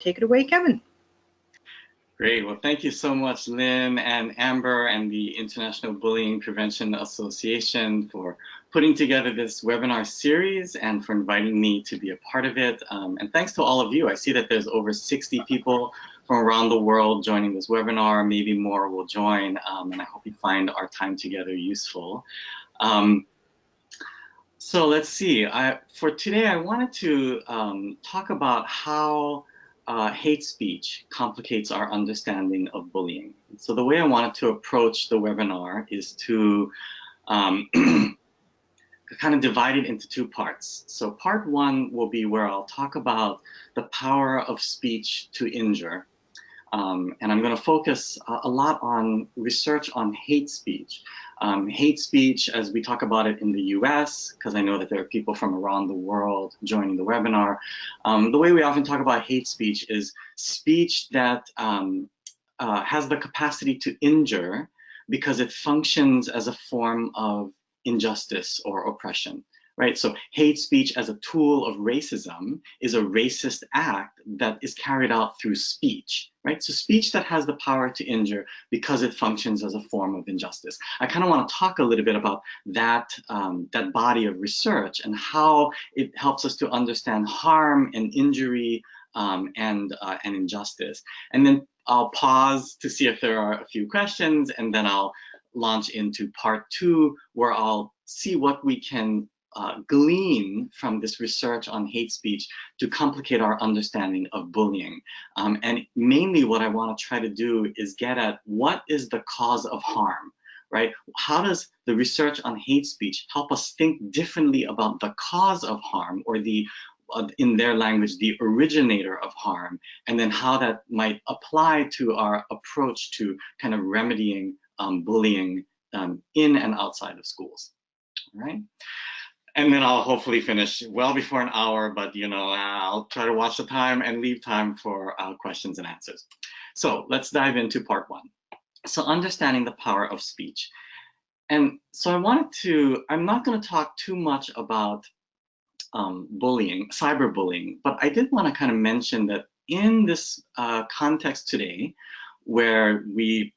Take it away, Kevin. Great. Well, thank you so much, Lynn and Amber and the International Bullying Prevention Association for putting together this webinar series and for inviting me to be a part of it. And thanks to all of you. I see that there's over 60 people from around the world joining this webinar. Maybe more will join, and I hope you find our time together useful. So let's see. For today, I wanted to talk about how hate speech complicates our understanding of bullying. So the way I wanted to approach the webinar is to kind of divide it into two parts. So part one will be where I'll talk about the power of speech to injure. And I'm going to focus a lot on research on hate speech. Hate speech, as we talk about it in the US, because I know that there are people from around the world joining the webinar. The way we often talk about hate speech is speech that has the capacity to injure because it functions as a form of injustice or oppression. Right, so hate speech as a tool of racism is a racist act that is carried out through speech, right? So speech that has the power to injure because it functions as a form of injustice. I kind of want to talk a little bit about that, that body of research and how it helps us to understand harm and injury and injustice. And then I'll pause to see if there are a few questions, and then I'll launch into part two, where I'll see what we can glean from this research on hate speech to complicate our understanding of bullying. And mainly what I want to try to do is get at what is the cause of harm, right? How does the research on hate speech help us think differently about the cause of harm, or the in their language, the originator of harm, and then how that might apply to our approach to kind of remedying bullying in and outside of schools, all right? And then I'll hopefully finish well before an hour, but you know, I'll try to watch the time and leave time for questions and answers. So let's dive into part one. So understanding the power of speech. And so I'm not going to talk too much about bullying, cyberbullying, but I did want to kind of mention that in this context today, where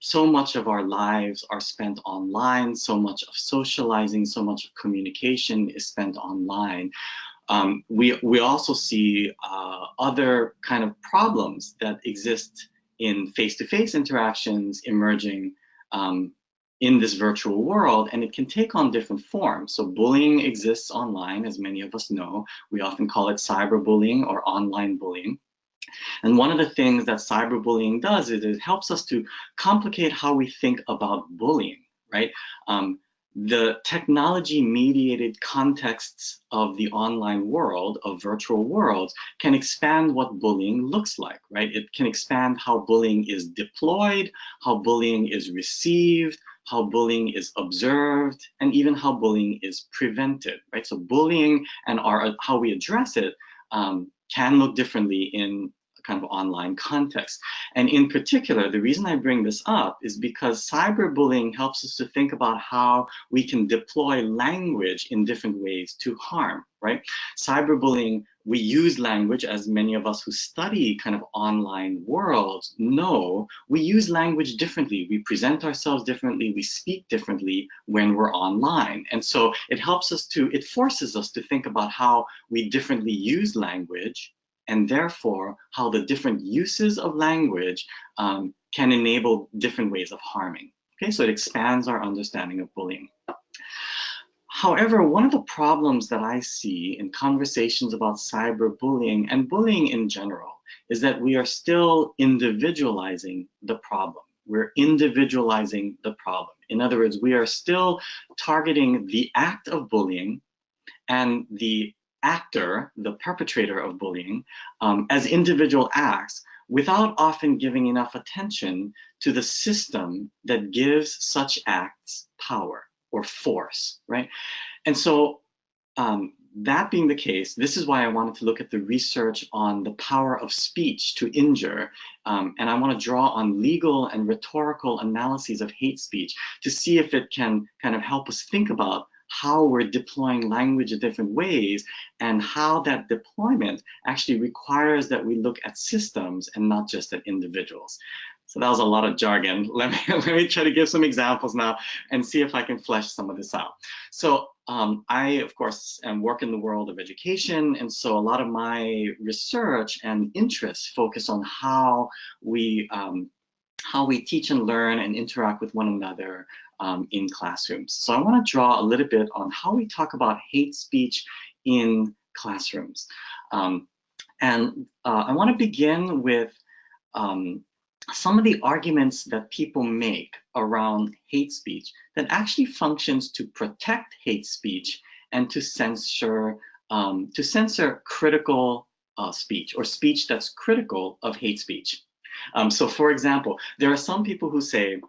so much of our lives are spent online, so much of socializing, so much of communication is spent online, we also see other kind of problems that exist in face-to-face interactions emerging in this virtual world, and it can take on different forms. So bullying exists online, as many of us know. We often call it cyberbullying or online bullying. And one of the things that cyberbullying does is it helps us to complicate how we think about bullying, right? The technology-mediated contexts of the online world, of virtual worlds, can expand what bullying looks like, right? It can expand how bullying is deployed, how bullying is received, how bullying is observed, and even how bullying is prevented, right? So bullying and how we address it can look differently in kind of online context. And in particular, the reason I bring this up is because cyberbullying helps us to think about how we can deploy language in different ways to harm, right? Cyberbullying, we use language, as many of us who study kind of online worlds know, we use language differently. We present ourselves differently, we speak differently when we're online. And so it forces us to think about how we differently use language, and therefore how the different uses of language can enable different ways of harming. Okay, so it expands our understanding of bullying. However, one of the problems that I see in conversations about cyberbullying and bullying in general is that we are still individualizing the problem. We're individualizing the problem. In other words, we are still targeting the act of bullying and the actor, the perpetrator of bullying, as individual acts without often giving enough attention to the system that gives such acts power or force, right? And so that being the case, this is why I wanted to look at the research on the power of speech to injure, and I want to draw on legal and rhetorical analyses of hate speech to see if it can kind of help us think about how we're deploying language in different ways, and how that deployment actually requires that we look at systems and not just at individuals. So that was a lot of jargon. Let me try to give some examples now and see if I can flesh some of this out. So I, of course, work in the world of education, and so a lot of my research and interests focus on how we teach and learn and interact with one another in classrooms. So I want to draw a little bit on how we talk about hate speech in classrooms. And I want to begin with some of the arguments that people make around hate speech that actually functions to protect hate speech and to censor critical speech, or speech that's critical of hate speech. So for example, there are some people who say,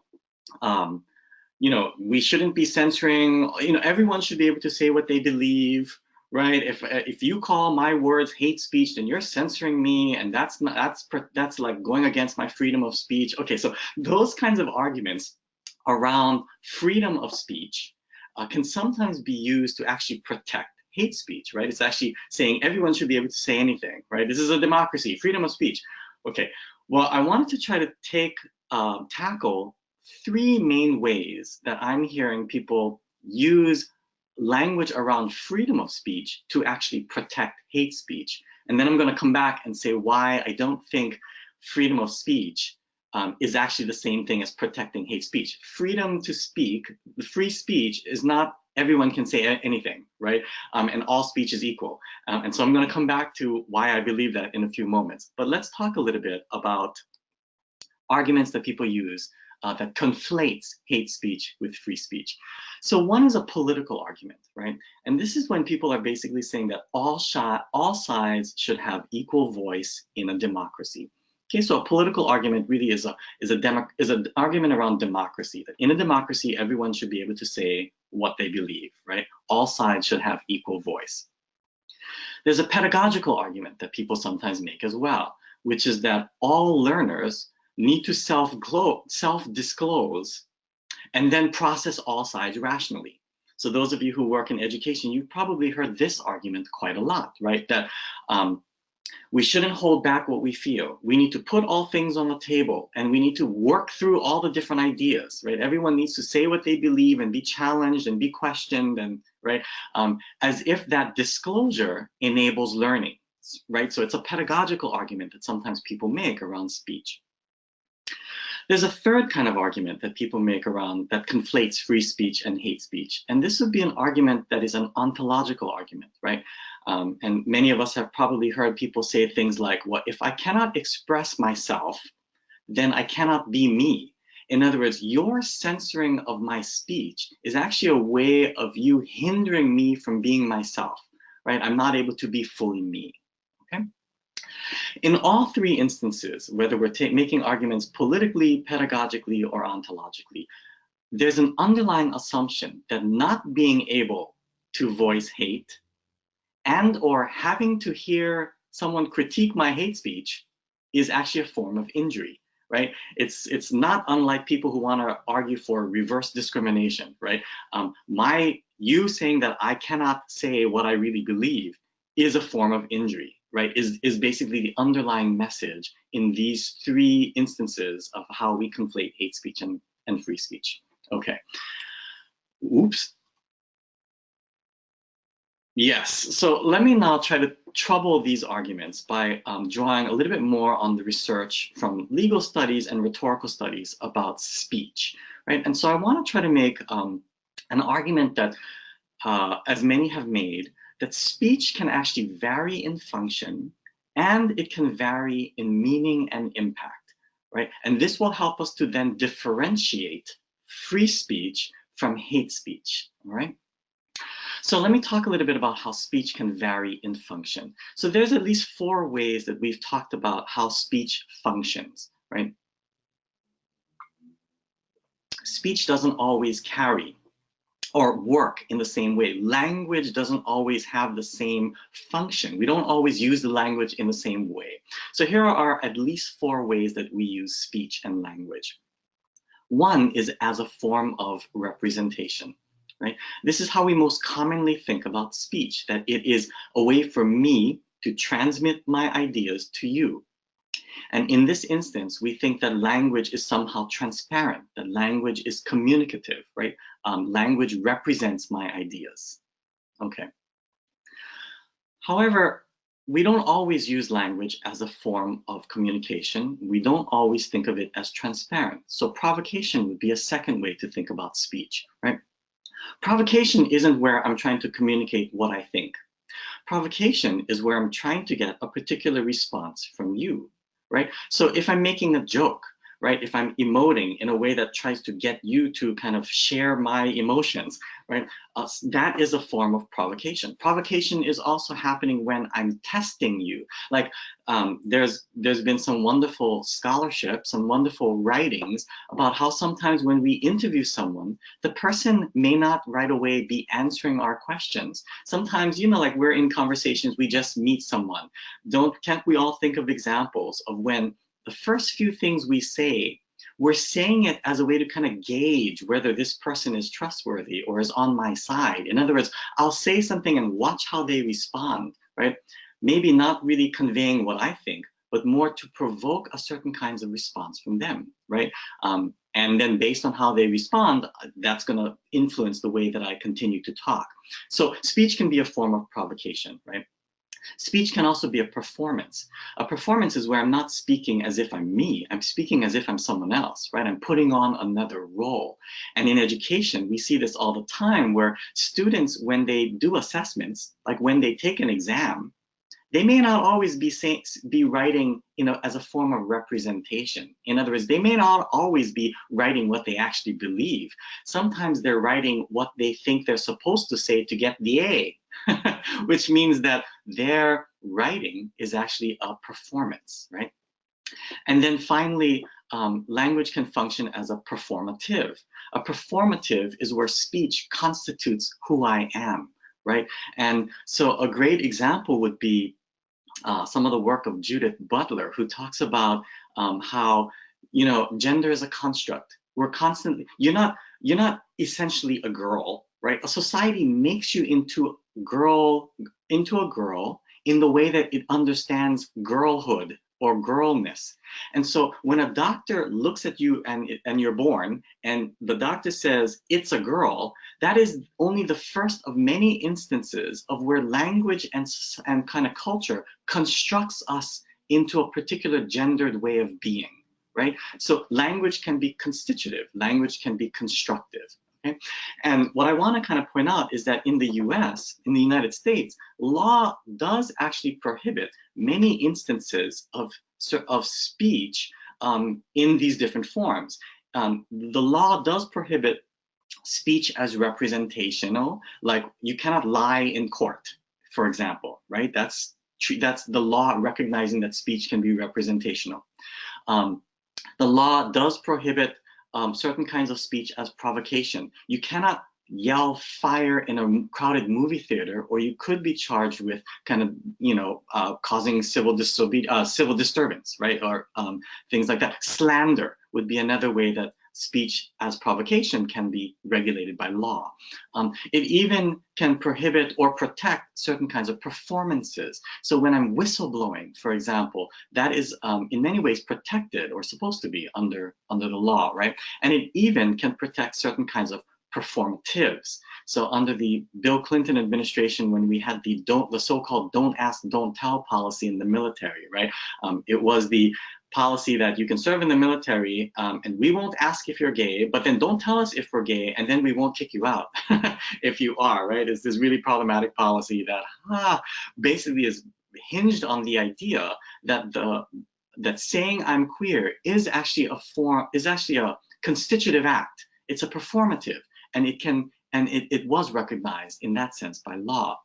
you know, we shouldn't be censoring, you know, everyone should be able to say what they believe, right? If you call my words hate speech, then you're censoring me, and that's like going against my freedom of speech. Okay, so those kinds of arguments around freedom of speech can sometimes be used to actually protect hate speech, right? It's actually saying everyone should be able to say anything, right? This is a democracy, freedom of speech. Okay, well, I wanted to try to tackle three main ways that I'm hearing people use language around freedom of speech to actually protect hate speech. And then I'm going to come back and say why I don't think freedom of speech is actually the same thing as protecting hate speech. Freedom to speak, the free speech, is not everyone can say anything, right? And all speech is equal. And so I'm going to come back to why I believe that in a few moments. But let's talk a little bit about arguments that people use that conflates hate speech with free speech. So one is a political argument, right? And this is when people are basically saying that all sides should have equal voice in a democracy. Okay, so a political argument really is an argument around democracy. That in a democracy, everyone should be able to say what they believe, right? All sides should have equal voice. There's a pedagogical argument that people sometimes make as well, which is that all learners need to self-disclose and then process all sides rationally. So those of you who work in education, you've probably heard this argument quite a lot, right? That we shouldn't hold back what we feel. We need to put all things on the table, and we need to work through all the different ideas, right? Everyone needs to say what they believe and be challenged and be questioned, and right, as if that disclosure enables learning, right? So it's a pedagogical argument that sometimes people make around speech. There's a third kind of argument that people make around that conflates free speech and hate speech. And this would be an argument that is an ontological argument, right? And many of us have probably heard people say things like, well, if I cannot express myself, then I cannot be me. In other words, your censoring of my speech is actually a way of you hindering me from being myself, right? I'm not able to be fully me, okay? In all three instances, whether we're making arguments politically, pedagogically, or ontologically, there's an underlying assumption that not being able to voice hate and or having to hear someone critique my hate speech is actually a form of injury, right? It's not unlike people who want to argue for reverse discrimination, right? You saying that I cannot say what I really believe is a form of injury, right? Is basically the underlying message in these three instances of how we conflate hate speech and free speech. Okay. Oops. Yes, so let me now try to trouble these arguments by drawing a little bit more on the research from legal studies and rhetorical studies about speech, right? And so I want to try to make an argument that, as many have made, that speech can actually vary in function and it can vary in meaning and impact, right? And this will help us to then differentiate free speech from hate speech, all right? So let me talk a little bit about how speech can vary in function. So there's at least 4 ways that we've talked about how speech functions, right? Speech doesn't always carry or work in the same way. Language doesn't always have the same function. We don't always use the language in the same way. So here are at least 4 ways that we use speech and language. One is as a form of representation, right? This is how we most commonly think about speech, that it is a way for me to transmit my ideas to you. And in this instance, we think that language is somehow transparent, that language is communicative, right? Language represents my ideas, okay? However, we don't always use language as a form of communication. We don't always think of it as transparent. So provocation would be a second way to think about speech, right? Provocation isn't where I'm trying to communicate what I think. Provocation is where I'm trying to get a particular response from you, right? So if I'm making a joke, right, if I'm emoting in a way that tries to get you to kind of share my emotions, right, that is a form of provocation. Provocation is also happening when I'm testing you. Like there's been some wonderful scholarship, some wonderful writings about how sometimes when we interview someone, the person may not right away be answering our questions. Sometimes, you know, like we're in conversations, we just meet someone. Can't we all think of examples of when the first few things we say, we're saying it as a way to kind of gauge whether this person is trustworthy or is on my side. In other words, I'll say something and watch how they respond, right? Maybe not really conveying what I think, but more to provoke a certain kinds of response from them, right? And then based on how they respond, that's going to influence the way that I continue to talk. So speech can be a form of provocation, right? Speech can also be a performance. A performance is where I'm not speaking as if I'm me, I'm speaking as if I'm someone else, right? I'm putting on another role. And in education, we see this all the time where students, when they do assessments, like when they take an exam, they may not always be writing, you know, as a form of representation. In other words, they may not always be writing what they actually believe. Sometimes they're writing what they think they're supposed to say to get the A, which means that their writing is actually a performance, right? And then finally, language can function as a performative. A performative is where speech constitutes who I am, right? And so a great example would be some of the work of Judith Butler, who talks about how, you know, gender is a construct. We're constantly, you're not essentially a girl, right? A society makes you into a girl in the way that it understands girlhood or girlness. And so when a doctor looks at you and you're born and the doctor says it's a girl, that is only the first of many instances of where language and kind of culture constructs us into a particular gendered way of being, right? So language can be constitutive, language can be constructive. Okay? And what I want to kind of point out is that in the US, in the United States, law does actually prohibit many instances of speech in these different forms. The law does prohibit speech as representational, like you cannot lie in court, for example, right? That's the law recognizing that speech can be representational. The law does prohibit certain kinds of speech as provocation. You cannot yell fire in a crowded movie theater, or you could be charged with kind of, you know, causing civil disturbance, right? Or things like that. Slander would be another way that speech as provocation can be regulated by law. It even can prohibit or protect certain kinds of performances. So when I'm whistleblowing, for example, that is in many ways protected or supposed to be under the law, right? And it even can protect certain kinds of performatives. So under the Bill Clinton administration, when we had the so-called don't ask, don't tell policy in the military, right? It was the policy that you can serve in the military and we won't ask if you're gay, but then don't tell us if we're gay and then we won't kick you out if you are, right? It's this really problematic policy that basically is hinged on the idea that that saying I'm queer is actually a constitutive act. It's a performative, and it was recognized in that sense by law.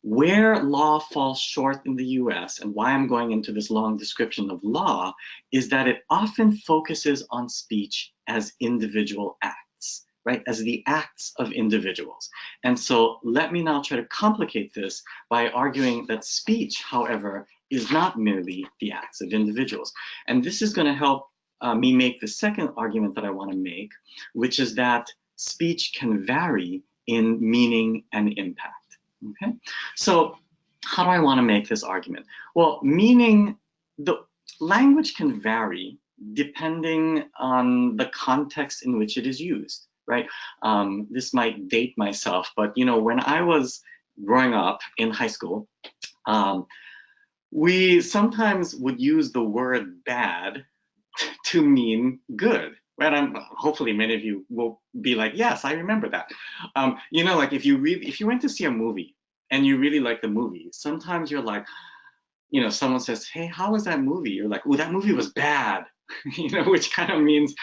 Where law falls short in the US, and why I'm going into this long description of law, is that it often focuses on speech as individual acts, right? As the acts of individuals. And so let me now try to complicate this by arguing that speech, however, is not merely the acts of individuals. And this is going to help me make the second argument that I want to make, which is that speech can vary in meaning and impact. Okay, so how do I want to make this argument? Well, the language can vary depending on the context in which it is used, right? This might date myself, but when I was growing up in high school, we sometimes would use the word bad to mean good, right? Hopefully many of you will be like, yes, I remember that. Like if you went to see a movie and you really like the movie, sometimes you're like, someone says, hey, how was that movie? You're like, oh, that movie was bad, which kind of means,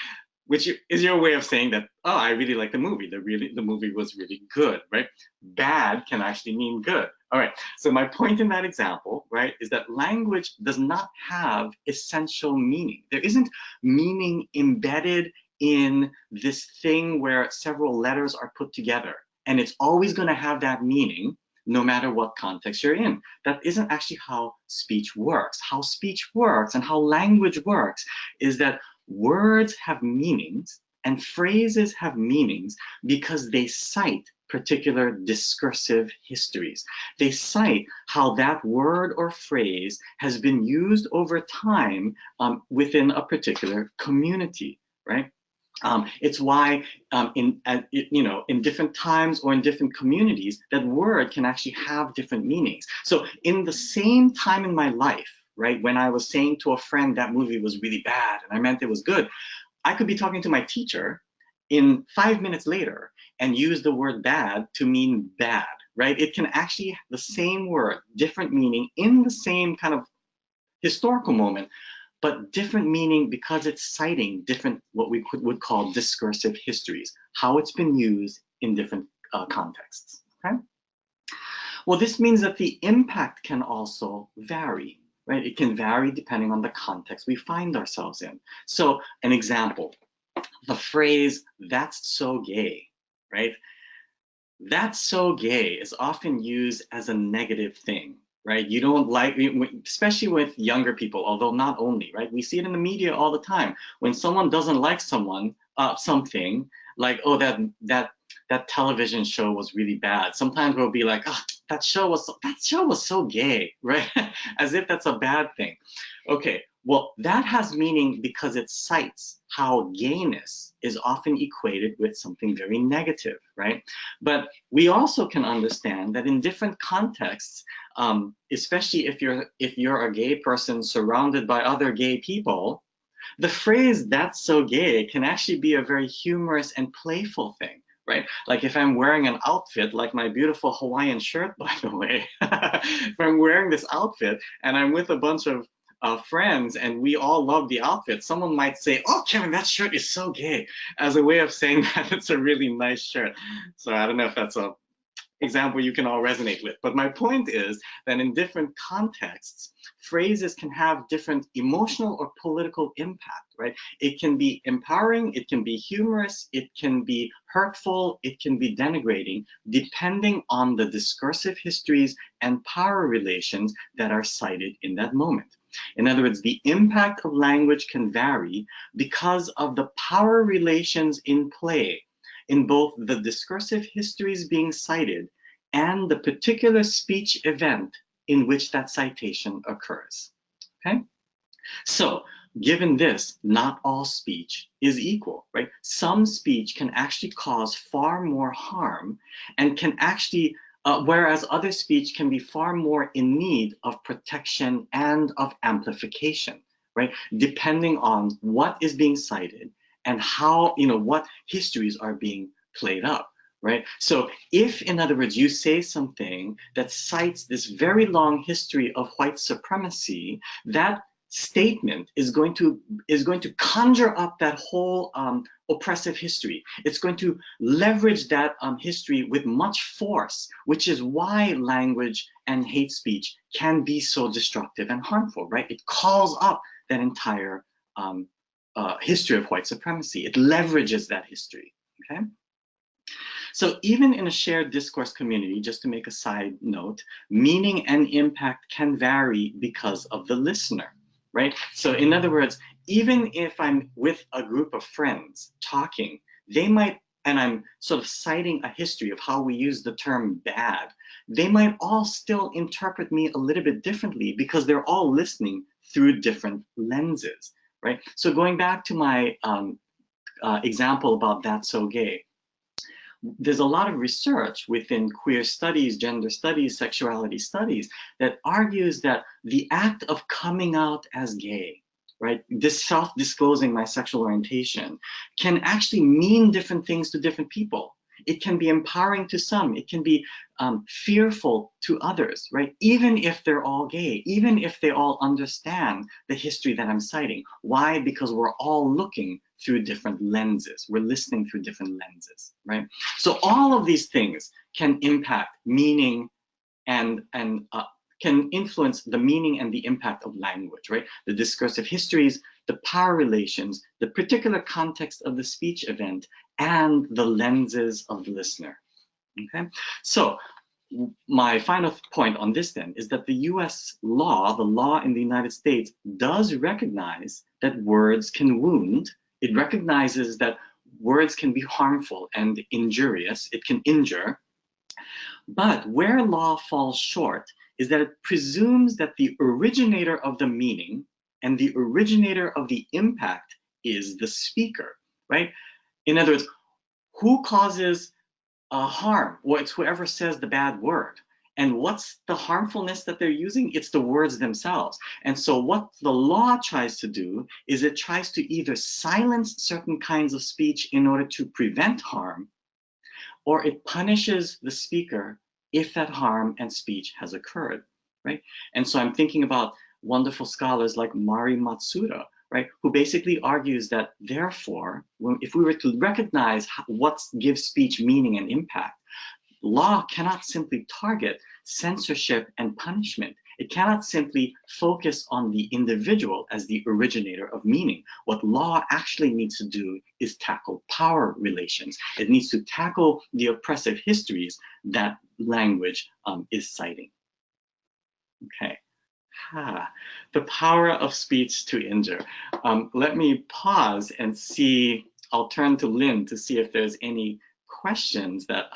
which is your way of saying that, oh, I really like the movie. The movie was really good, right? Bad can actually mean good. All right, so my point in that example, right, is that language does not have essential meaning. There isn't meaning embedded in this thing where several letters are put together, and it's always going to have that meaning no matter what context you're in. That isn't actually how speech works. How speech works and how language works is that words have meanings and phrases have meanings because they cite particular discursive histories. They cite how that word or phrase has been used over time within a particular community, right? It's why in different times or in different communities, that word can actually have different meanings. So in the same time in my life, right, when I was saying to a friend that movie was really bad and I meant it was good, I could be talking to my teacher in 5 minutes later and use the word bad to mean bad, right? It can actually, the same word, different meaning in the same kind of historical moment, but different meaning because it's citing different, what we would call discursive histories, how it's been used in different contexts, okay? Well, this means that the impact can also vary, right? It can vary depending on the context we find ourselves in. So an example, the phrase, that's so gay, right? That's so gay is often used as a negative thing, right? You don't like, especially with younger people, although not only, right? We see it in the media all the time. When someone doesn't like something, like, oh, that television show was really bad. Sometimes we'll be like, oh, that show was so gay, right? As if that's a bad thing. Okay, well, that has meaning because it cites how gayness is often equated with something very negative, right? But we also can understand that in different contexts, especially if you're a gay person surrounded by other gay people, the phrase "that's so gay" can actually be a very humorous and playful thing, right? Like if I'm wearing an outfit, like my beautiful Hawaiian shirt, by the way, if I'm wearing this outfit and I'm with a bunch of friends and we all love the outfit, someone might say, oh, Kevin, that shirt is so gay, as a way of saying that it's a really nice shirt. So I don't know if that's a example you can all resonate with. But my point is that in different contexts, phrases can have different emotional or political impact, right? It can be empowering, it can be humorous, it can be hurtful, it can be denigrating, depending on the discursive histories and power relations that are cited in that moment. In other words, the impact of language can vary because of the power relations in play in both the discursive histories being cited and the particular speech event in which that citation occurs, okay? So, given this, not all speech is equal, right? Some speech can actually cause far more harm and can actually, whereas other speech can be far more in need of protection and of amplification, right? Depending on what is being cited and how, what histories are being played up, right? So if, in other words, you say something that cites this very long history of white supremacy, that statement is going to conjure up that whole oppressive history. It's going to leverage that history with much force, which is why language and hate speech can be so destructive and harmful, right? It calls up that entire history of white supremacy. It leverages that history, okay? So even in a shared discourse community, just to make a side note, meaning and impact can vary because of the listener, right? So in other words, even if I'm with a group of friends talking, they might and I'm sort of citing a history of how we use the term bad, they might all still interpret me a little bit differently because they're all listening through different lenses, right? So going back to my example about That's So Gay, there's a lot of research within queer studies, gender studies, sexuality studies that argues that the act of coming out as gay, right, this self-disclosing my sexual orientation, can actually mean different things to different people. It can be empowering to some, it can be fearful to others, right? Even if they're all gay, even if they all understand the history that I'm citing. Why? Because we're all looking through different lenses. We're listening through different lenses, right? So all of these things can impact meaning and can influence the meaning and the impact of language, right? The discursive histories, the power relations, the particular context of the speech event, and the lenses of the listener, okay? So my final point on this then is that the US law, the law in the United States, does recognize that words can wound. It recognizes that words can be harmful and injurious. It can injure. But where law falls short is that it presumes that the originator of the meaning and the originator of the impact is the speaker, right? In other words, who causes harm? Well, it's whoever says the bad word. And what's the harmfulness that they're using? It's the words themselves. And so what the law tries to do is it tries to either silence certain kinds of speech in order to prevent harm, or it punishes the speaker if that harm and speech has occurred, right? And so I'm thinking about wonderful scholars like Mari Matsuda, right, who basically argues that therefore, if we were to recognize what gives speech meaning and impact, law cannot simply target censorship and punishment. It cannot simply focus on the individual as the originator of meaning. What law actually needs to do is tackle power relations. It needs to tackle the oppressive histories that language is citing. Okay. The power of speech to injure. Let me pause and see, I'll turn to Lynn to see if there's any questions that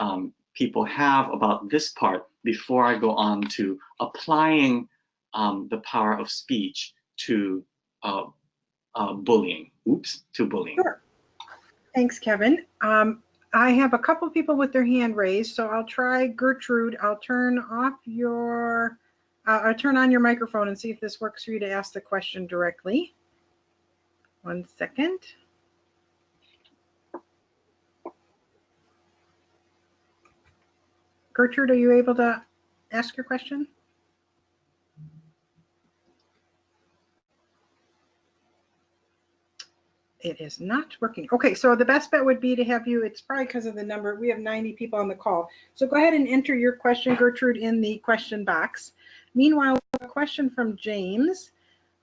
people have about this part before I go on to applying the power of speech to bullying. To bullying. Sure. Thanks, Kevin. I have a couple people with their hand raised, so I'll try Gertrude. I'll turn on your microphone and see if this works for you to ask the question directly. 1 second. Gertrude, are you able to ask your question? It is not working. Okay, so the best bet would be to have you, it's probably because of the number, we have 90 people on the call. So go ahead and enter your question, Gertrude, in the question box. Meanwhile, a question from James,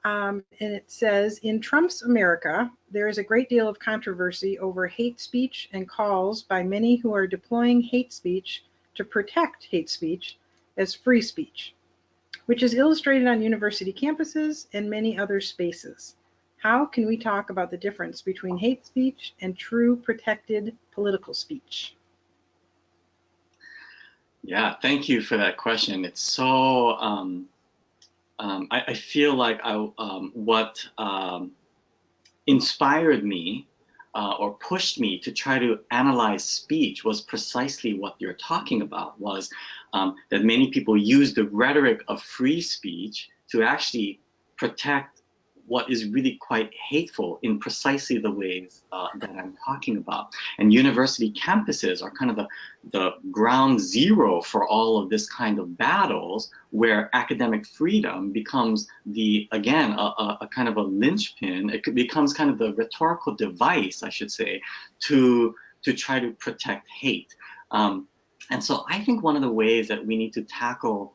and it says, in Trump's America, there is a great deal of controversy over hate speech and calls by many who are deploying hate speech to protect hate speech as free speech, which is illustrated on university campuses and many other spaces. How can we talk about the difference between hate speech and true protected political speech? Yeah, thank you for that question. It's so, I feel like what inspired me or pushed me to try to analyze speech was precisely what you're talking about, was that many people use the rhetoric of free speech to actually protect what is really quite hateful in precisely the ways that I'm talking about. And university campuses are kind of the ground zero for all of this kind of battles, where academic freedom becomes again, a kind of a linchpin. It becomes kind of the rhetorical device, I should say, to try to protect hate. And so I think one of the ways that we need to tackle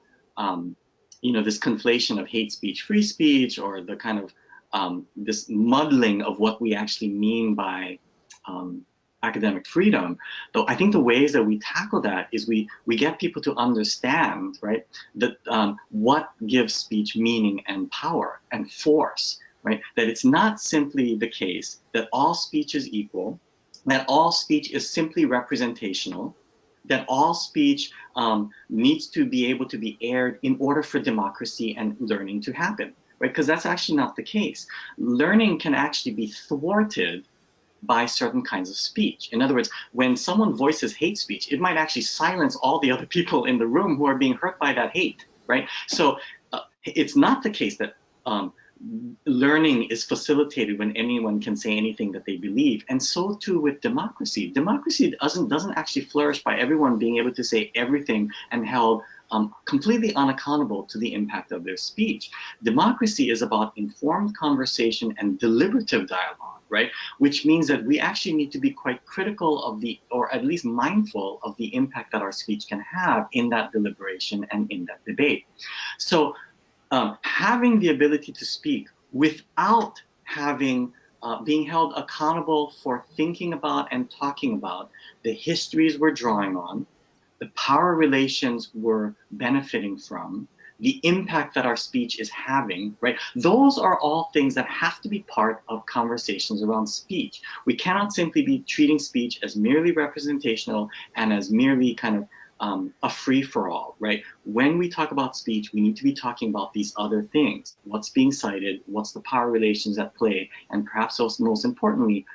this conflation of hate speech, free speech, or the kind of this muddling of what we actually mean by academic freedom, though I think the ways that we tackle that is we get people to understand, right, that what gives speech meaning and power and force, right? That it's not simply the case that all speech is equal, that all speech is simply representational, that all speech needs to be able to be aired in order for democracy and learning to happen, right? Because that's actually not the case. Learning can actually be thwarted by certain kinds of speech. In other words, when someone voices hate speech, it might actually silence all the other people in the room who are being hurt by that hate, right? So it's not the case that learning is facilitated when anyone can say anything that they believe, and so too with democracy. Democracy doesn't actually flourish by everyone being able to say everything and held completely unaccountable to the impact of their speech. Democracy is about informed conversation and deliberative dialogue, right? Which means that we actually need to be quite critical of the, or at least mindful of the impact that our speech can have in that deliberation and in that debate. So having the ability to speak without having being held accountable for thinking about and talking about the histories we're drawing on, the power relations we're benefiting from, the impact that our speech is having, right? Those are all things that have to be part of conversations around speech. We cannot simply be treating speech as merely representational and as merely kind of a free-for-all, right? When we talk about speech, we need to be talking about these other things. What's being cited, what's the power relations at play, and perhaps also most importantly,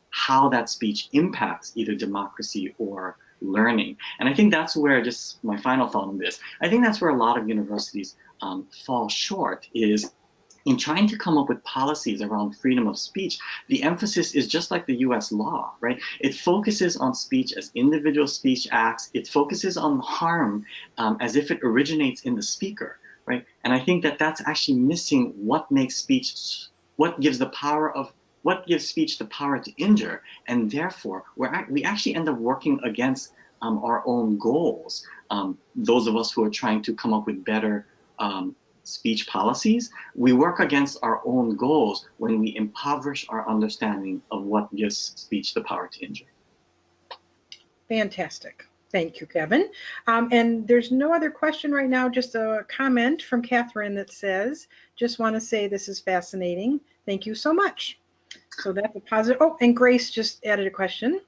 how that speech impacts either democracy or learning. And I think that's where, just my final thought on this, I think that's where a lot of universities fall short, is in trying to come up with policies around freedom of speech. The emphasis is just like the US law, right? It focuses on speech as individual speech acts. It focuses on harm as if it originates in the speaker, right? And I think that that's actually missing what makes speech, what gives speech the power to injure, and therefore we actually end up working against our own goals. Those of us who are trying to come up with better speech policies, we work against our own goals when we impoverish our understanding of what gives speech the power to injure. Fantastic. Thank you, Kevin. And there's no other question right now, just a comment from Catherine that says, just want to say this is fascinating. Thank you so much. So that's a positive. Oh, and Grace just added a question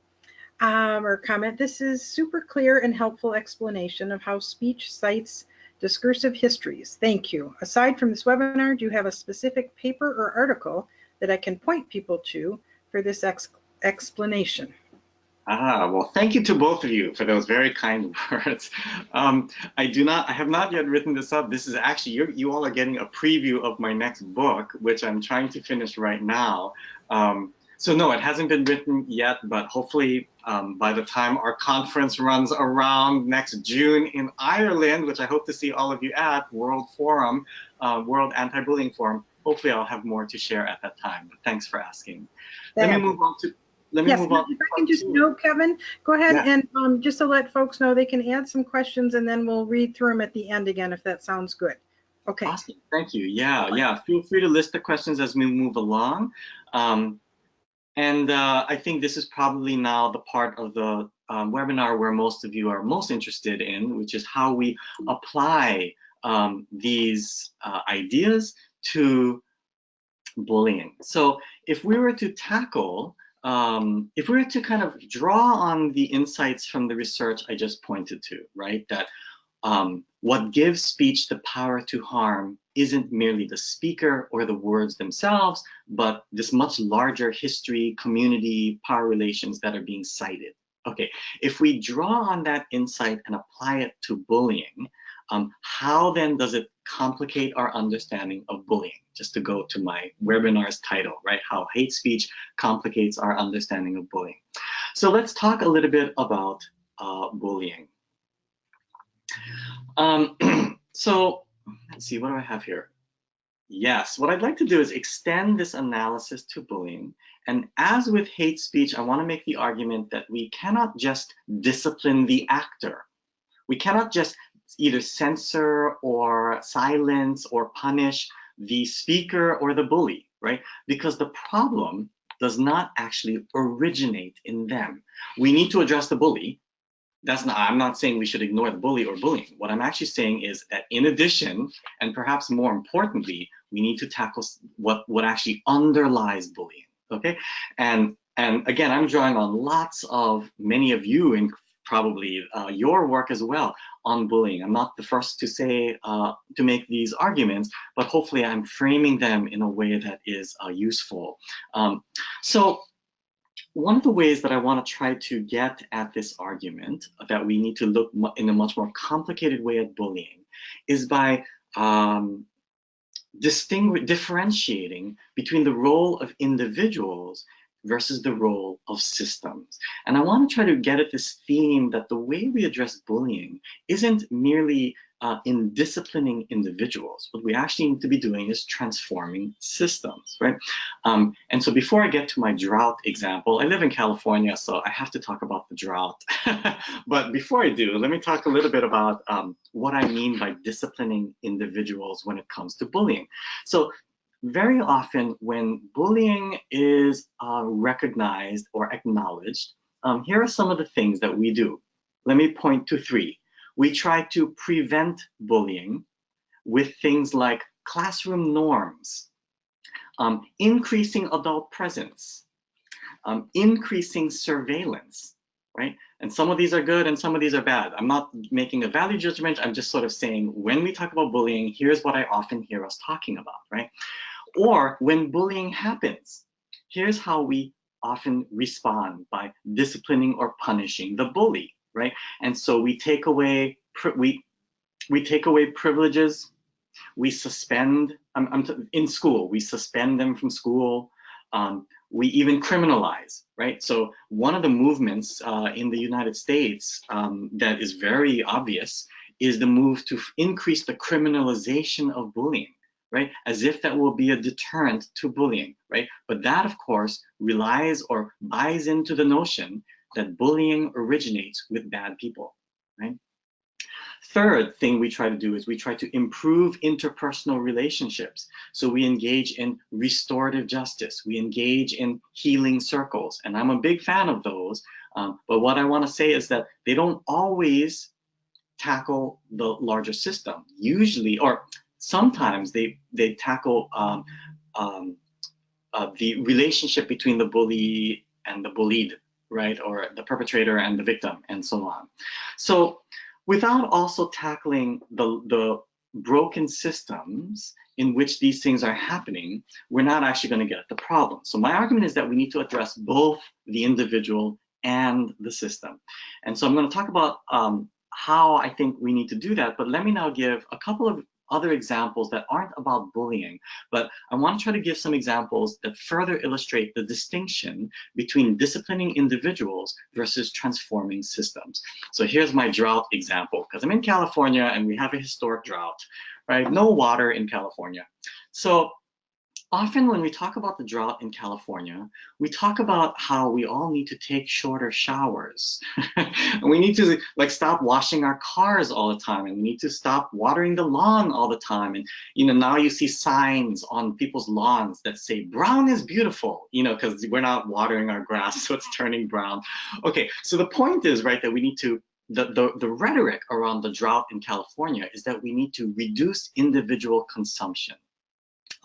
or comment. This is super clear and helpful explanation of how speech cites discursive histories. Thank you. Aside from this webinar, do you have a specific paper or article that I can point people to for this explanation? Well, thank you to both of you for those very kind words. I have not yet written this up. This is actually, you all are getting a preview of my next book, which I'm trying to finish right now. So no, it hasn't been written yet, but hopefully by the time our conference runs around next June in Ireland, which I hope to see all of you at, World Anti-Bullying Forum, hopefully I'll have more to share at that time. But thanks for asking. Let me move on to If I can just note, Kevin, go ahead and just to let folks know, they can add some questions and then we'll read through them at the end again, if that sounds good. Okay. Awesome. Thank you. Yeah. Feel free to list the questions as we move along. I think this is probably now the part of the webinar where most of you are most interested in, which is how we apply these ideas to bullying. So if we were to tackle, if we were to kind of draw on the insights from the research I just pointed to, right, that what gives speech the power to harm isn't merely the speaker or the words themselves, but this much larger history, community, power relations that are being cited. Okay, if we draw on that insight and apply it to bullying, how then does it complicate our understanding of bullying? Just to go to my webinar's title, right? How hate speech complicates our understanding of bullying. So let's talk a little bit about bullying. So let's see, what do I have here? Yes, what I'd like to do is extend this analysis to bullying. And as with hate speech, I want to make the argument that we cannot just discipline the actor. We cannot just either censor or silence or punish the speaker or the bully, right? Because the problem does not actually originate in them. We need to address the bully. I'm not saying we should ignore the bully or bullying. What I'm actually saying is that in addition, and perhaps more importantly, we need to tackle what actually underlies bullying, okay? And And again, I'm drawing on lots of many of you and probably your work as well on bullying. I'm not the first to say, to make these arguments, but hopefully I'm framing them in a way that is useful. So one of the ways that I want to try to get at this argument that we need to look in a much more complicated way at bullying is by differentiating between the role of individuals versus the role of systems. And I want to try to get at this theme that the way we address bullying isn't merely in disciplining individuals. What we actually need to be doing is transforming systems, right? And so before I get to my drought example, I live in California, so I have to talk about the drought. But before I do, let me talk a little bit about what I mean by disciplining individuals when it comes to bullying. So very often when bullying is recognized or acknowledged, here are some of the things that we do. Let me point to three. We try to prevent bullying with things like classroom norms, increasing adult presence, increasing surveillance, right? And some of these are good and some of these are bad. I'm not making a value judgment. I'm just sort of saying, when we talk about bullying, here's what I often hear us talking about, right? Or when bullying happens, here's how we often respond: by disciplining or punishing the bully, right? And so we take away privileges, we suspend, in school, we suspend them from school, we even criminalize, right? So one of the movements in the United States that is very obvious is the move to increase the criminalization of bullying, right? As if that will be a deterrent to bullying, right? But that, of course, relies or buys into the notion that bullying originates with bad people, right? Third thing we try to do is we try to improve interpersonal relationships. So we engage in restorative justice. We engage in healing circles. And I'm a big fan of those. But what I want to say is that they don't always tackle the larger system. Usually, or sometimes they tackle the relationship between the bully and the bullied, right? Or the perpetrator and the victim, and so on. So without also tackling the broken systems in which these things are happening, we're not actually going to get at the problem. So my argument is that we need to address both the individual and the system. And so I'm going to talk about how I think we need to do that, but let me now give a couple of other examples that aren't about bullying, but I want to try to give some examples that further illustrate the distinction between disciplining individuals versus transforming systems. So here's my drought example, because I'm in California and we have a historic drought, right? No water in California. So often when we talk about the drought in California, we talk about how we all need to take shorter showers. And we need to like stop washing our cars all the time, and we need to stop watering the lawn all the time. And now you see signs on people's lawns that say brown is beautiful, because we're not watering our grass, so it's turning brown. Okay, so the point is, right, that we need to the rhetoric around the drought in California is that we need to reduce individual consumption.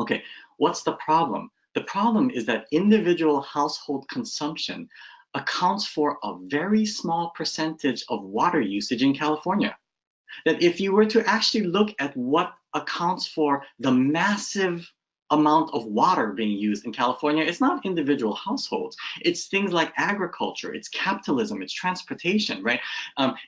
Okay, what's the problem? The problem is that individual household consumption accounts for a very small percentage of water usage in California. That if you were to actually look at what accounts for the massive amount of water being used in California, it's not individual households. It's things like agriculture, it's capitalism, it's transportation, right?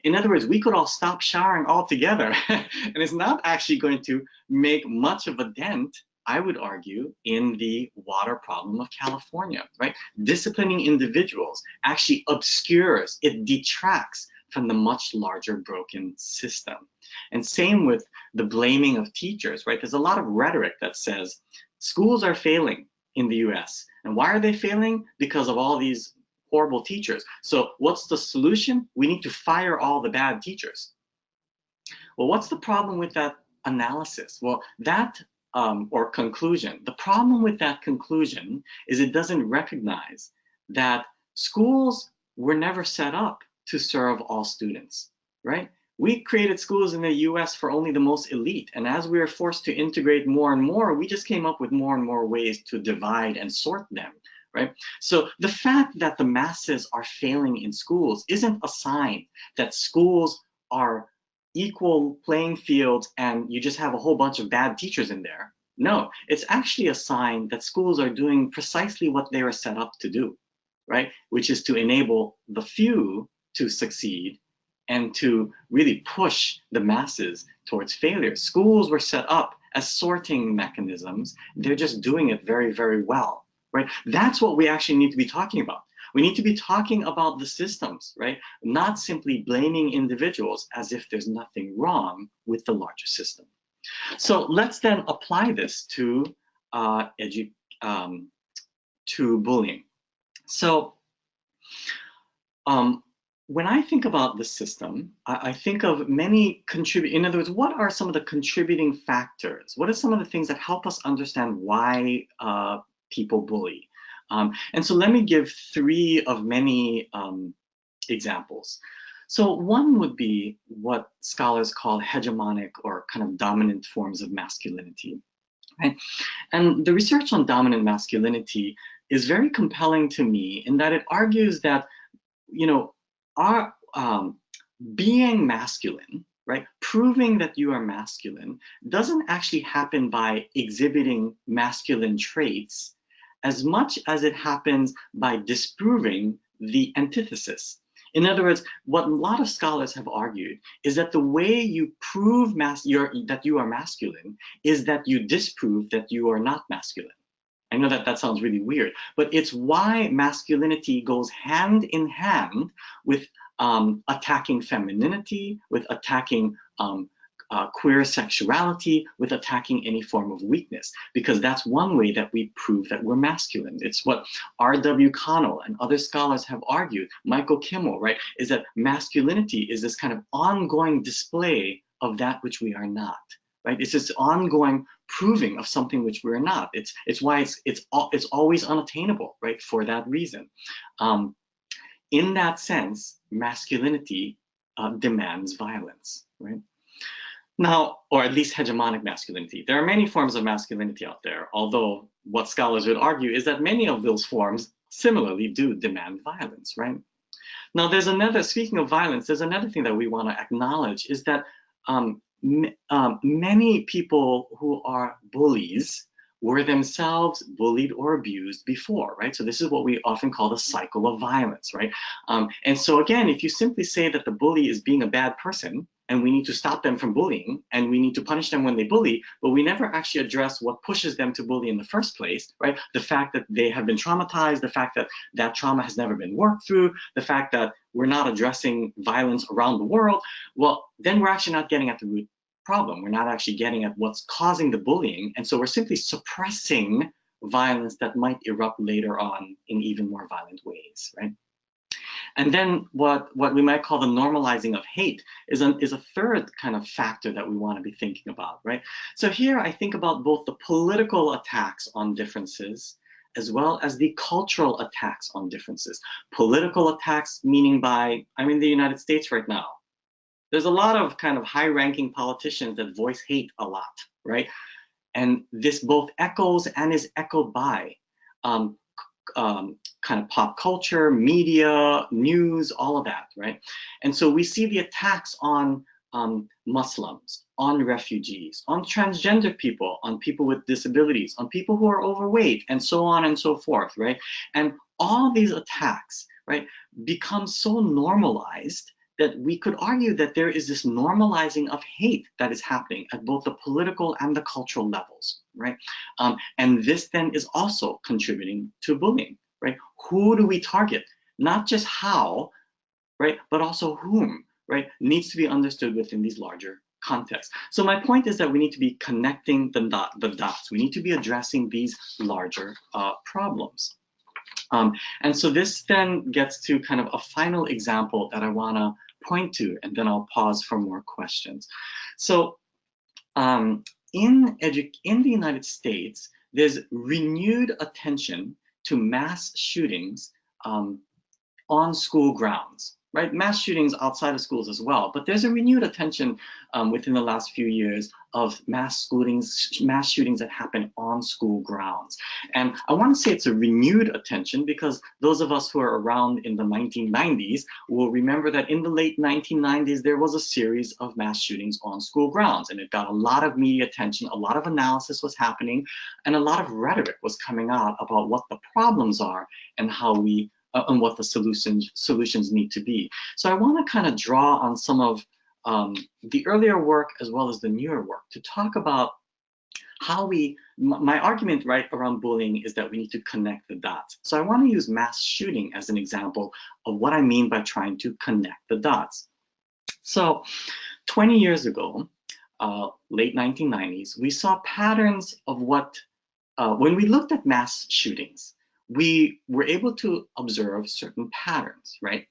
In other words, we could all stop showering altogether, and it's not actually going to make much of a dent, I would argue, in the water problem of California, right? Disciplining individuals actually obscures, it detracts from the much larger broken system. And same with the blaming of teachers, right? There's a lot of rhetoric that says schools are failing in the US. And why are they failing? Because of all these horrible teachers. So what's the solution? We need to fire all the bad teachers. Well, what's the problem with that analysis? Well, that or conclusion. The problem with that conclusion is it doesn't recognize that schools were never set up to serve all students, right? We created schools in the US for only the most elite, and as we were forced to integrate more and more, we just came up with more and more ways to divide and sort them, right? So the fact that the masses are failing in schools isn't a sign that schools are equal playing fields and you just have a whole bunch of bad teachers in there. No, it's actually a sign that schools are doing precisely what they were set up to do, right? Which is to enable the few to succeed and to really push the masses towards failure. Schools were set up as sorting mechanisms. They're just doing it very, very well, right? That's what we actually need to be talking about. We need to be talking about the systems, right? Not simply blaming individuals as if there's nothing wrong with the larger system. So let's then apply this to bullying. So when I think about the system, I think of many in other words, what are some of the contributing factors? What are some of the things that help us understand why people bully? And so let me give 3 of many examples. So one would be what scholars call hegemonic or kind of dominant forms of masculinity, right? And the research on dominant masculinity is very compelling to me in that it argues that, you know, our being masculine, right, proving that you are masculine doesn't actually happen by exhibiting masculine traits as much as it happens by disproving the antithesis. In other words, what a lot of scholars have argued is that the way you prove that you are masculine is that you disprove that you are not masculine. I know that that sounds really weird, but it's why masculinity goes hand in hand with attacking femininity, with attacking queer sexuality, with attacking any form of weakness, because that's one way that we prove that we're masculine. It's what R.W. Connell and other scholars have argued, Michael Kimmel, right, is that masculinity is this kind of ongoing display of that which we are not. Right? It's this ongoing proving of something which we're not. It's why it's always unattainable, right? For that reason. In that sense, masculinity demands violence, right? Now, or at least hegemonic masculinity. There are many forms of masculinity out there, although what scholars would argue is that many of those forms similarly do demand violence, right? Now, there's another, speaking of violence, there's another thing that we want to acknowledge is that many people who are bullies were themselves bullied or abused before, right? So this is what we often call the cycle of violence, right? And so again, if you simply say that the bully is being a bad person and we need to stop them from bullying and we need to punish them when they bully, but we never actually address what pushes them to bully in the first place, right? The fact that they have been traumatized, the fact that that trauma has never been worked through, the fact that we're not addressing violence around the world, well, then we're actually not getting at the root problem. We're not actually getting at what's causing the bullying. And so we're simply suppressing violence that might erupt later on in even more violent ways, right? And then what we might call the normalizing of hate is a third kind of factor that we want to be thinking about, right? So here I think about both the political attacks on differences as well as the cultural attacks on differences. Political attacks meaning by, I'm in the United States right now. There's a lot of kind of high-ranking politicians that voice hate a lot, right? And this both echoes and is echoed by kind of pop culture, media, news, all of that, right? And so we see the attacks on Muslims, on refugees, on transgender people, on people with disabilities, on people who are overweight, and so on and so forth, right? And all these attacks, right, become so normalized that we could argue that there is this normalizing of hate that is happening at both the political and the cultural levels, right? And this then is also contributing to bullying, right? Who do we target? Not just how, right, but also whom, right, needs to be understood within these larger contexts. So my point is that we need to be connecting the dots. We need to be addressing these larger problems. And so this then gets to kind of a final example that I want to point to, and then I'll pause for more questions. So in the United States, there's renewed attention to mass shootings on school grounds, right? Mass shootings outside of schools as well, but there's a renewed attention within the last few years of mass shootings that happen on school grounds. And I want to say it's a renewed attention because those of us who are around in the 1990s will remember that in the late 1990s, there was a series of mass shootings on school grounds, and it got a lot of media attention, a lot of analysis was happening, and a lot of rhetoric was coming out about what the problems are and how we and what the solutions need to be. So I want to kind of draw on some of the earlier work as well as the newer work to talk about how my argument right around bullying is that we need to connect the dots. So I want to use mass shooting as an example of what I mean by trying to connect the dots. So 20 years ago, late 1990s, we saw patterns of what, when we looked at mass shootings, we were able to observe certain patterns, right?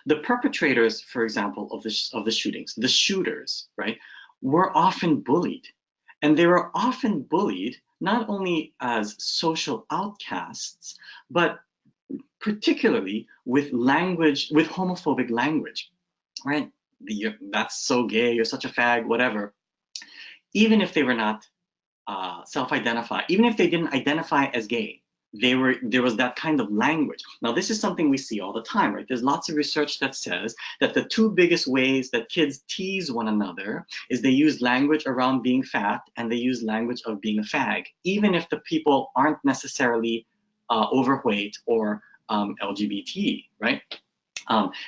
The perpetrators, for example, of the shootings, the shooters, right, were often bullied. And they were often bullied not only as social outcasts, but particularly with language, with homophobic language, right? That's so gay, you're such a fag, whatever. Even if they were not self-identified, even if they didn't identify as gay, there was that kind of language. Now, this is something we see all the time, right? There's lots of research that says that the two biggest ways that kids tease one another is they use language around being fat and they use language of being a fag, even if the people aren't necessarily overweight or LGBT, right?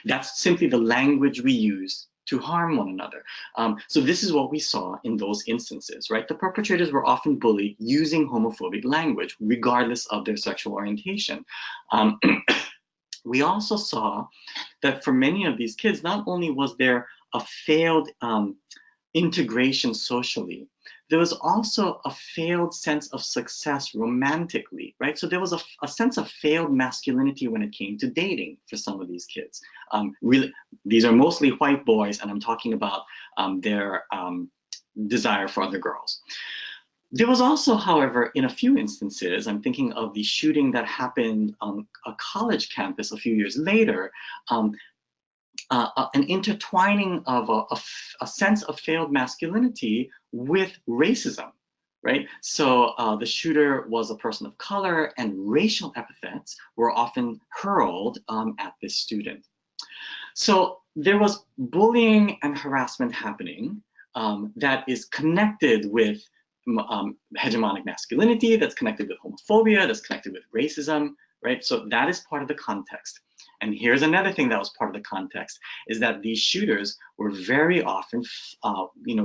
That's simply the language we use to harm one another. So this is what we saw in those instances, right? The perpetrators were often bullied using homophobic language, regardless of their sexual orientation. We also saw that for many of these kids, not only was there a failed integration socially, there was also a failed sense of success romantically, right? So there was a sense of failed masculinity when it came to dating for some of these kids. Really, these are mostly white boys, and I'm talking about their desire for other girls. There was also, however, in a few instances, I'm thinking of the shooting that happened on a college campus a few years later, an intertwining of a sense of failed masculinity with racism, right? So the shooter was a person of color, and racial epithets were often hurled at this student. So there was bullying and harassment happening that is connected with hegemonic masculinity, that's connected with homophobia, that's connected with racism, right? So that is part of the context. And here's another thing that was part of the context, is that these shooters were very often,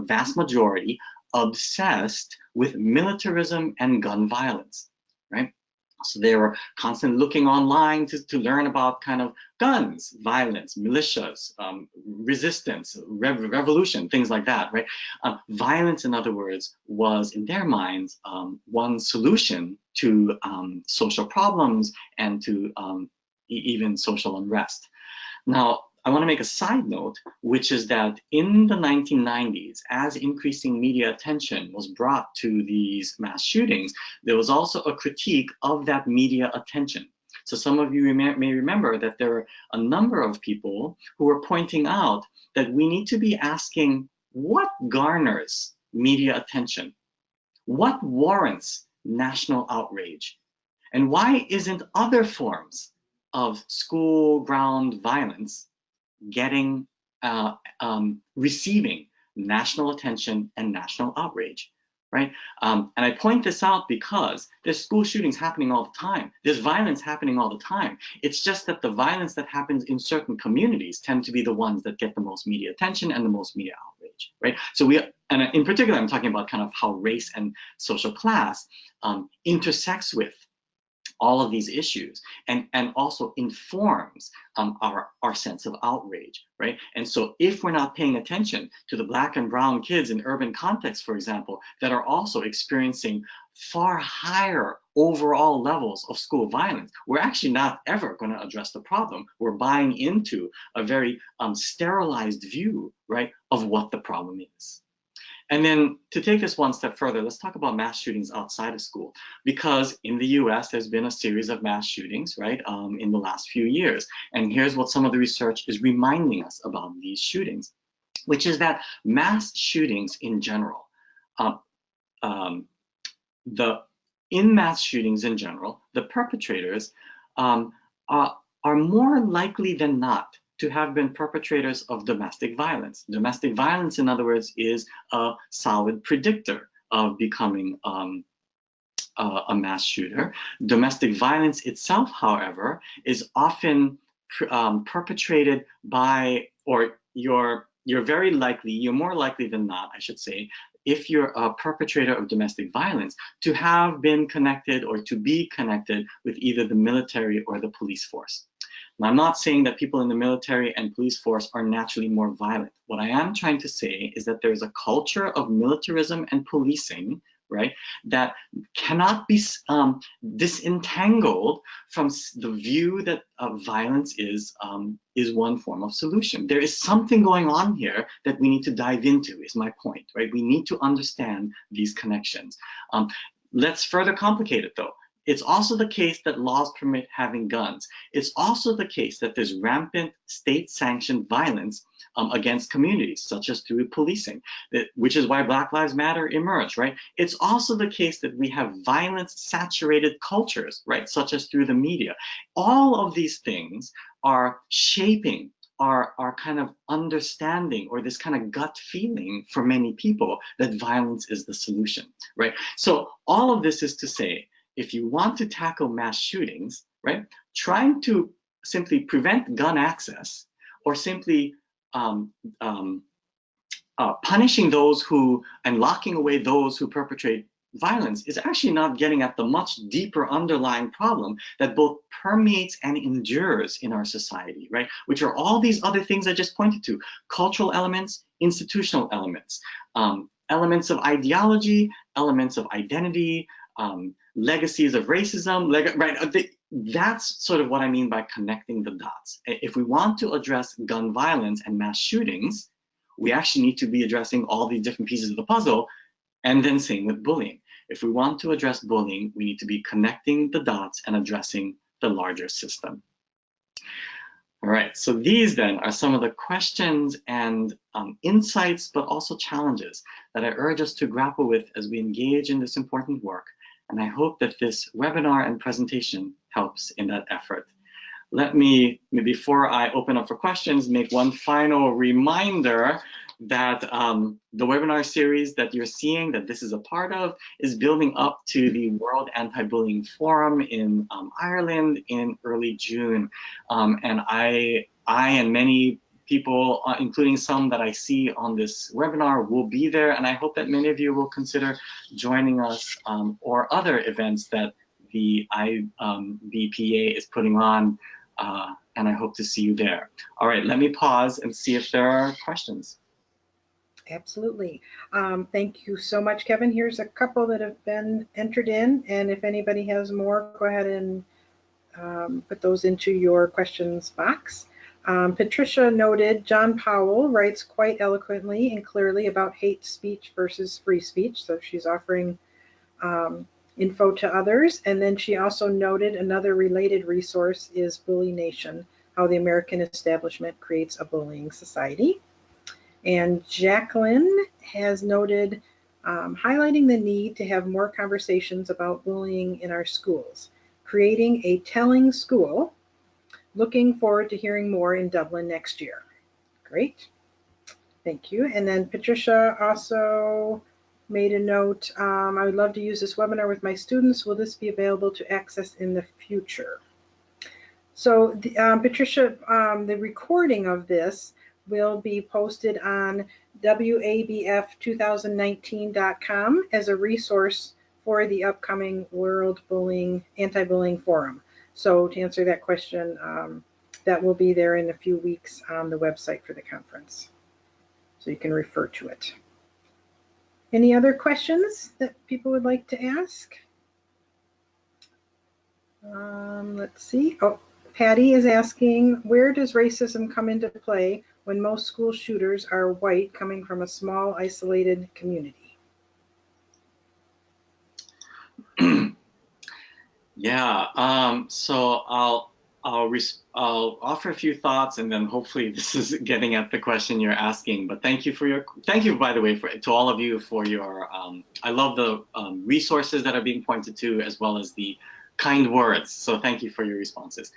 vast majority, obsessed with militarism and gun violence, right? So they were constantly looking online to learn about kind of guns, violence, militias, resistance, revolution, things like that, right? Violence, in other words, was in their minds one solution to social problems and to even social unrest. Now, I want to make a side note, which is that in the 1990s, as increasing media attention was brought to these mass shootings, there was also a critique of that media attention. So some of you may remember that there were a number of people who were pointing out that we need to be asking what garners media attention? What warrants national outrage? And why isn't other forms of school ground violence getting receiving national attention and national outrage, right? And I point this out because there's school shootings happening all the time. There's violence happening all the time. It's just that the violence that happens in certain communities tend to be the ones that get the most media attention and the most media outrage, right? So and in particular, I'm talking about kind of how race and social class intersects with all of these issues and also informs our sense of outrage, right? And so if we're not paying attention to the Black and brown kids in urban contexts, for example, that are also experiencing far higher overall levels of school violence, we're actually not ever going to address the problem. We're buying into a very sterilized view, right, of what the problem is. And then to take this one step further, let's talk about mass shootings outside of school, because in the US, there's been a series of mass shootings, right, in the last few years. And here's what some of the research is reminding us about these shootings, which is that mass shootings in general, in mass shootings in general, the perpetrators are more likely than not to have been perpetrators of domestic violence. Domestic violence, in other words, is a solid predictor of becoming a mass shooter. Domestic violence itself, however, is often perpetrated by, or you're more likely than not, I should say, if you're a perpetrator of domestic violence, to have been connected or to be connected with either the military or the police force. Now, I'm not saying that people in the military and police force are naturally more violent. What I am trying to say is that there's a culture of militarism and policing, right, that cannot be disentangled from the view that violence is one form of solution. There is something going on here that we need to dive into, is my point, right? We need to understand these connections. Let's further complicate it, though. It's also the case that laws permit having guns. It's also the case that there's rampant state-sanctioned violence against communities, such as through policing, which is why Black Lives Matter emerged, right? It's also the case that we have violence-saturated cultures, right, such as through the media. All of these things are shaping our kind of understanding, or this kind of gut feeling for many people that violence is the solution, right? So all of this is to say, if you want to tackle mass shootings, right, trying to simply prevent gun access, or simply punishing those who, and locking away those who perpetrate violence, is actually not getting at the much deeper underlying problem that both permeates and endures in our society, right? Which are all these other things I just pointed to: cultural elements, institutional elements, elements of ideology, elements of identity, legacies of racism, right? That's sort of what I mean by connecting the dots. If we want to address gun violence and mass shootings, we actually need to be addressing all these different pieces of the puzzle, and then same with bullying. If we want to address bullying, we need to be connecting the dots and addressing the larger system. All right, so these then are some of the questions and insights, but also challenges that I urge us to grapple with as we engage in this important work. And I hope that this webinar and presentation helps in that effort. Let me, before I open up for questions, make one final reminder that the webinar series that you're seeing, that this is a part of, is building up to the World Anti-Bullying Forum in Ireland in early June. And I and many people, including some that I see on this webinar, will be there. And I hope that many of you will consider joining us, or other events that the IBPA is putting on. And I hope to see you there. All right, let me pause and see if there are questions. Absolutely. Thank you so much, Kevin. Here's a couple that have been entered in, and if anybody has more, go ahead and put those into your questions box. Patricia noted, John Powell writes quite eloquently and clearly about hate speech versus free speech, so she's offering info to others. And then she also noted another related resource is Bully Nation, How the American Establishment Creates a Bullying Society. And Jacqueline has noted highlighting the need to have more conversations about bullying in our schools, creating a telling school. Looking forward to hearing more in Dublin next year. Great, thank you. And then Patricia also made a note, I would love to use this webinar with my students. Will this be available to access in the future? So Patricia, the recording of this will be posted on wabf2019.com as a resource for the upcoming World Anti-Bullying Forum. So to answer that question, that will be there in a few weeks on the website for the conference. So you can refer to it. Any other questions that people would like to ask? Let's see. Oh, Patty is asking, where does racism come into play when most school shooters are white coming from a small isolated community? Yeah, so I'll offer a few thoughts, and then hopefully this is getting at the question you're asking. But thank you by the way, to all of you for your I love the resources that are being pointed to, as well as the kind words. So thank you for your responses.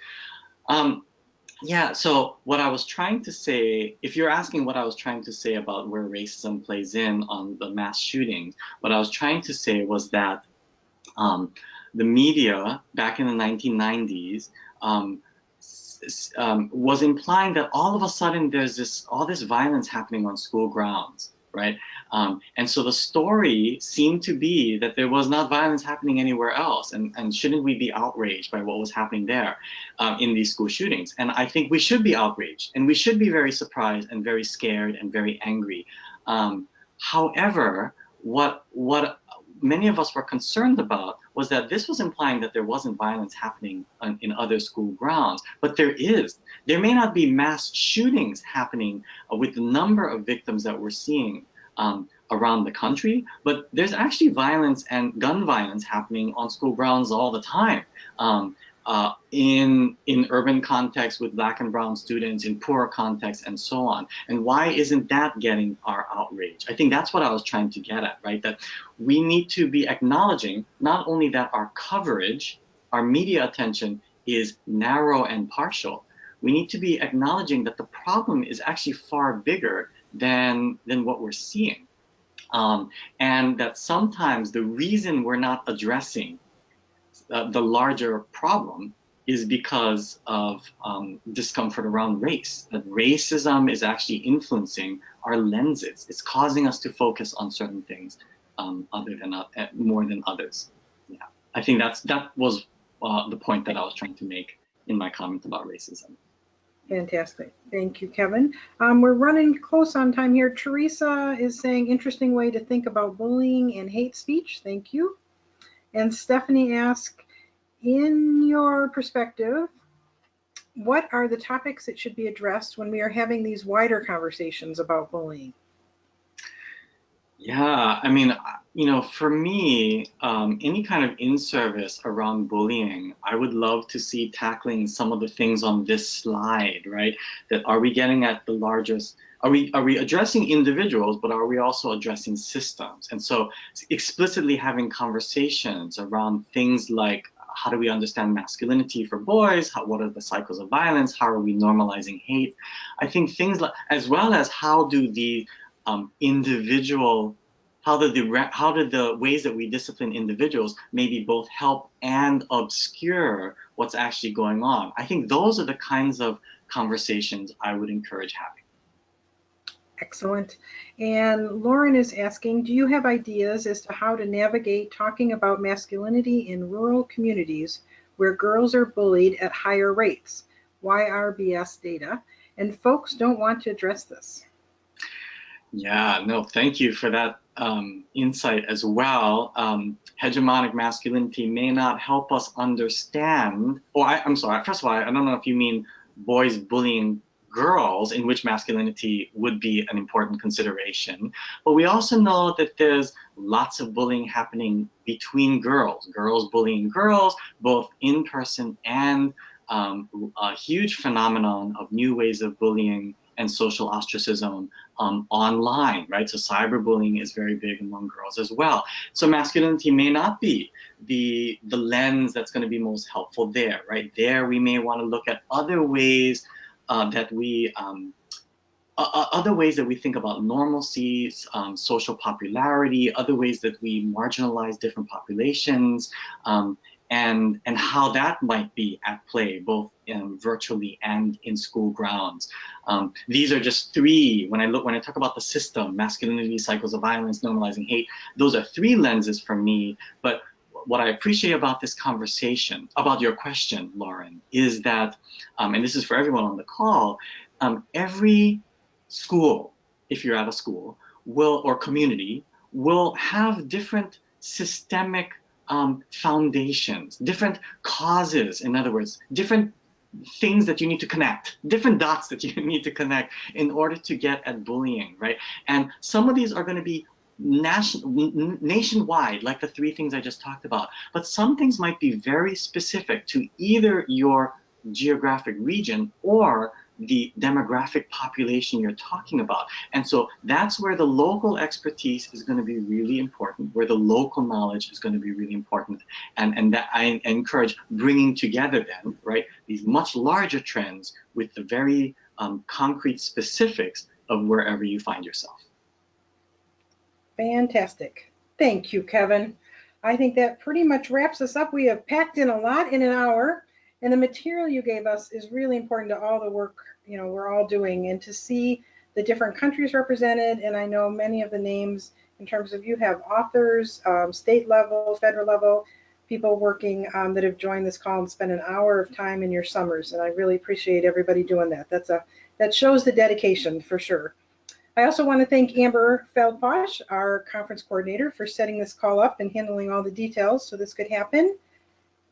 Yeah, so what I was trying to say, if you're asking what I was trying to say about where racism plays in on the mass shootings, what I was trying to say was that the media back in the 1990s was implying that all of a sudden there's all this violence happening on school grounds, right? And so the story seemed to be that there was not violence happening anywhere else, and shouldn't we be outraged by what was happening there in these school shootings? And I think we should be outraged, and we should be very surprised and very scared and very angry. However, what many of us were concerned about was that this was implying that there wasn't violence happening in other school grounds, but there is. There may not be mass shootings happening with the number of victims that we're seeing around the country, but there's actually violence and gun violence happening on school grounds all the time. In urban contexts with Black and brown students, in poorer contexts, and so on. And why isn't that getting our outrage? I think that's what I was trying to get at, right? That we need to be acknowledging not only that our coverage, our media attention is narrow and partial, we need to be acknowledging that the problem is actually far bigger than what we're seeing. And that sometimes the reason we're not addressing the larger problem is because of discomfort around race. That racism is actually influencing our lenses. It's causing us to focus on certain things more than others. Yeah, I think that was the point that I was trying to make in my comment about racism. Fantastic. Thank you, Kevin. We're running close on time here. Teresa is saying, interesting way to think about bullying and hate speech. Thank you. And Stephanie asks, in your perspective, what are the topics that should be addressed when we are having these wider conversations about bullying? Yeah, I mean, for me, any kind of in-service around bullying, I would love to see tackling some of the things on this slide, right? That are we getting at the largest, are we addressing individuals, but are we also addressing systems? And so explicitly having conversations around things like, how do we understand masculinity for boys? What are the cycles of violence? How are we normalizing hate? I think things like, as well as how do the how do the ways that we discipline individuals maybe both help and obscure what's actually going on? I think those are the kinds of conversations I would encourage having. Excellent. And Lauren is asking, do you have ideas as to how to navigate talking about masculinity in rural communities where girls are bullied at higher rates? YRBS data. And folks don't want to address this. Yeah, no, thank you for that insight as well. Hegemonic masculinity may not help us understand, I'm sorry, first of all, I don't know if you mean boys bullying girls, in which masculinity would be an important consideration. But we also know that there's lots of bullying happening between girls bullying girls, both in person and a huge phenomenon of new ways of bullying and social ostracism online, right? So cyberbullying is very big among girls as well. So masculinity may not be the lens that's going to be most helpful there, right? There we may want to look at other ways that we think about normalcy, social popularity, other ways that we marginalize different populations, and how that might be at play both virtually and in school grounds. These are just three. When I talk about the system, masculinity, cycles of violence, normalizing hate, those are three lenses for me. But what I appreciate about this conversation, about your question, Lauren, is that, and this is for everyone on the call, every school, if you're at a school, or community, will have different systemic foundations, different causes, in other words, different things that you need to connect, different dots that you need to connect in order to get at bullying, right? And some of these are going to be nationwide, like the 3 things I just talked about. But some things might be very specific to either your geographic region or the demographic population you're talking about. And so that's where the local expertise is going to be really important, where the local knowledge is going to be really important. And that I encourage bringing together then, right, these much larger trends with the very concrete specifics of wherever you find yourself. Fantastic. Thank you, Kevin. I think that pretty much wraps us up. We have packed in a lot in an hour, and the material you gave us is really important to all the work, you know, we're all doing, and to see the different countries represented. And I know many of the names in terms of you have authors, state level, federal level, people working that have joined this call and spent an hour of time in your summers. And I really appreciate everybody doing that. That shows the dedication for sure. I also want to thank Amber Feldposh, our conference coordinator, for setting this call up and handling all the details so this could happen.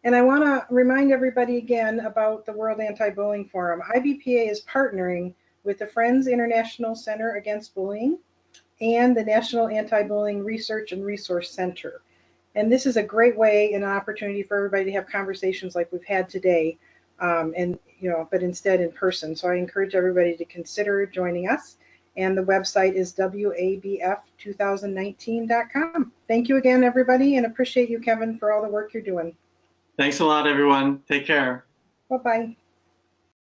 And I want to remind everybody again about the World Anti-Bullying Forum. IBPA is partnering with the Friends International Center Against Bullying and the National Anti-Bullying Research and Resource Center. And this is a great way and an opportunity for everybody to have conversations like we've had today, but instead in person. So I encourage everybody to consider joining us. And the website is wabf2019.com. Thank you again, everybody, and appreciate you, Kevin, for all the work you're doing. Thanks a lot, everyone. Take care. Bye-bye.